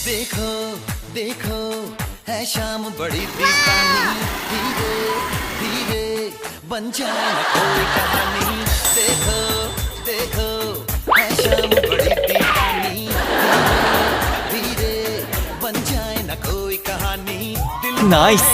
देखो देखो है शाम बड़ी दीवानी, धीरे धीरे बन जाए न कोई कहानी। देखो देखो है शाम बड़ी दीवानी, धीरे धीरे बन जाए न कोई कहानी। नाइस।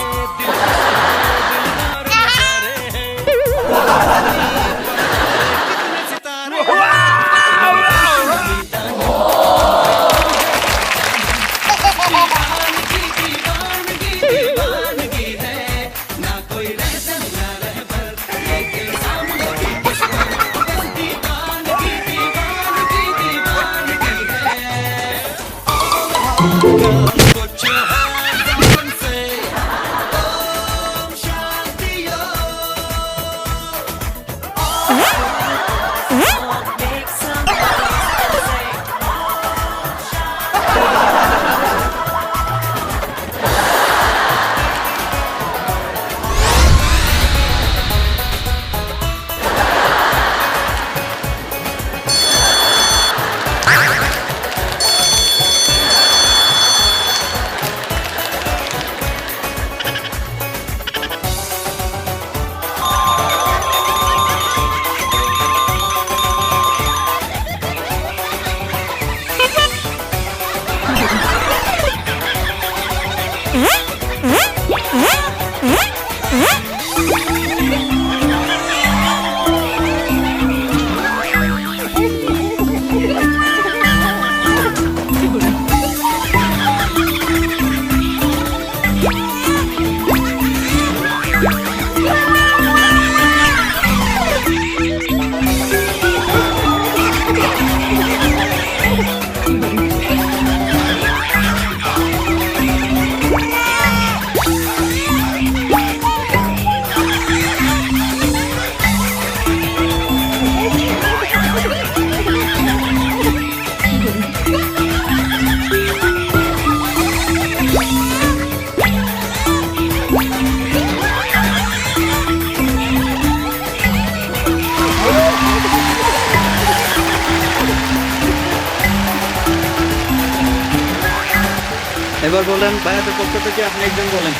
এবার বলেন ভাইয়াদের পক্ষ থেকে আপনি একজন বলেন,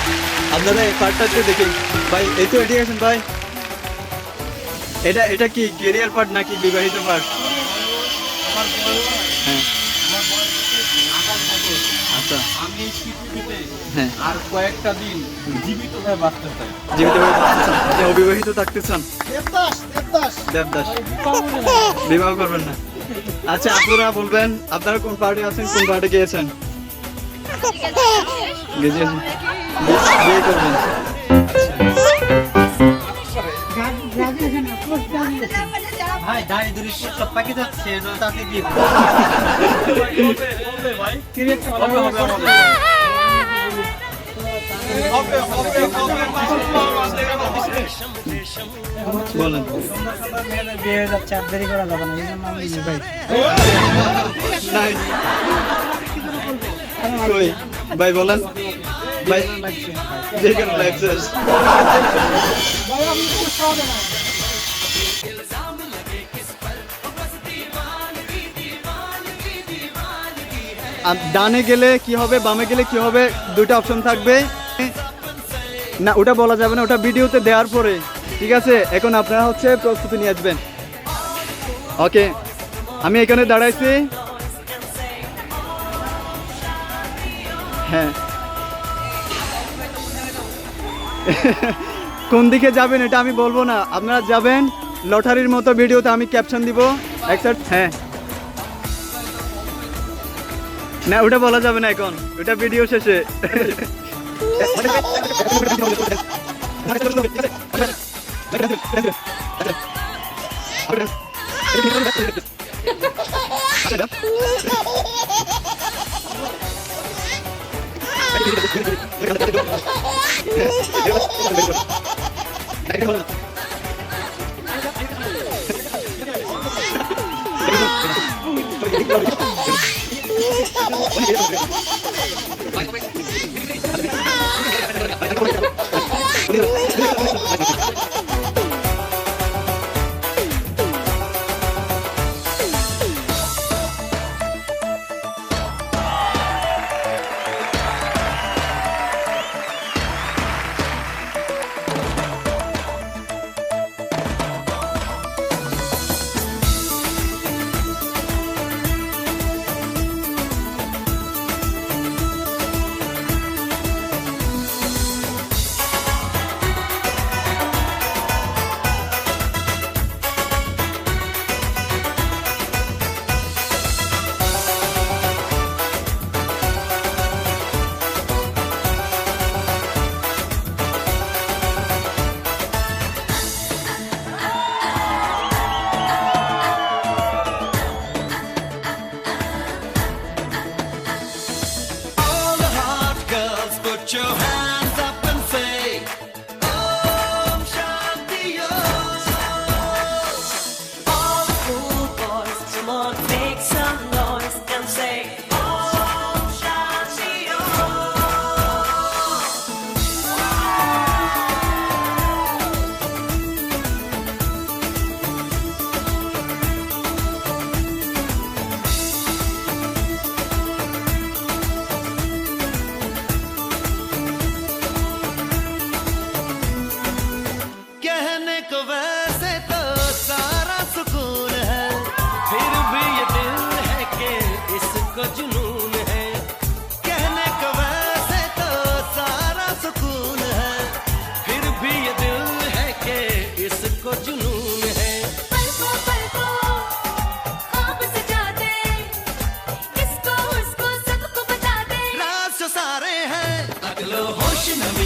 আপনারা এই পার্টটাতে দেখেন ভাই। এই তো এটি আছেন ভাই, এটা কি ক্যারিয়ার পার্ট নাকি বিবাহিত পার্ট? হ্যাঁ আচ্ছা, আমি পৃথিবীতে হ্যাঁ আর কয়েকটা দিন জীবিতভাবে বাঁচতে চাই। জীবিতভাবে বাঁচতে চান? আপনি অবিবাহিত থাকতে চান? দেবদাস বিবাহ করবেন না? আচ্ছা, আপনারা বলবেন আপনারা কোন পার্টি আছেন, কোন পার্টি গিয়েছেন? গেছিয়েছেন, বিয়ে করবেন? ভাই দাঁড়িয়ে দূরে সব পাখি যাচ্ছে, তাতে কি বলেন। বিয়ে হয়ে যাচ্ছে, আর দেরি করা যাবে না, এই জন্য আমি ভাই নাইস। কই ভাই বলেন ভাই, যেখানে লাইফ শেষ। ডানে গেলে কি হবে, বামে গেলে কি হবে, দুইটা অপশন থাকবে না, ওটা বলা যাবে না, ওটা ভিডিওতে দেওয়ার পরে। ঠিক আছে, এখন আপনারা হচ্ছে প্রস্তুতি নিয়ে আসবেন। ওকে, আমি এখানে দাঁড়াইছি। হ্যাঁ, কোন দিকে যাবেন এটা আমি বলবো না, আপনারা যাবেন লটারির মতো। ভিডিওতে আমি ক্যাপশন দিব একসাথে। হ্যাঁ না, ওটা বলা যাবে না এখন, ওটা ভিডিও শেষে। Put your hands up and say, Om Shanti Om. All the cool boys, come on, make some noise and say, Om Shanti Om. कहने को वैसे तो सारा सुकून है, फिर भी ये दिल है कि इसको जुनून है। कहने को वैसे तो सारा सुकून है, फिर भी ये दिल है कि इसको जुनून है। पलकों ख्वाब सजा दे, इसको उसको सबको बता दे। राज जो सारे हैं अगलो होश नवी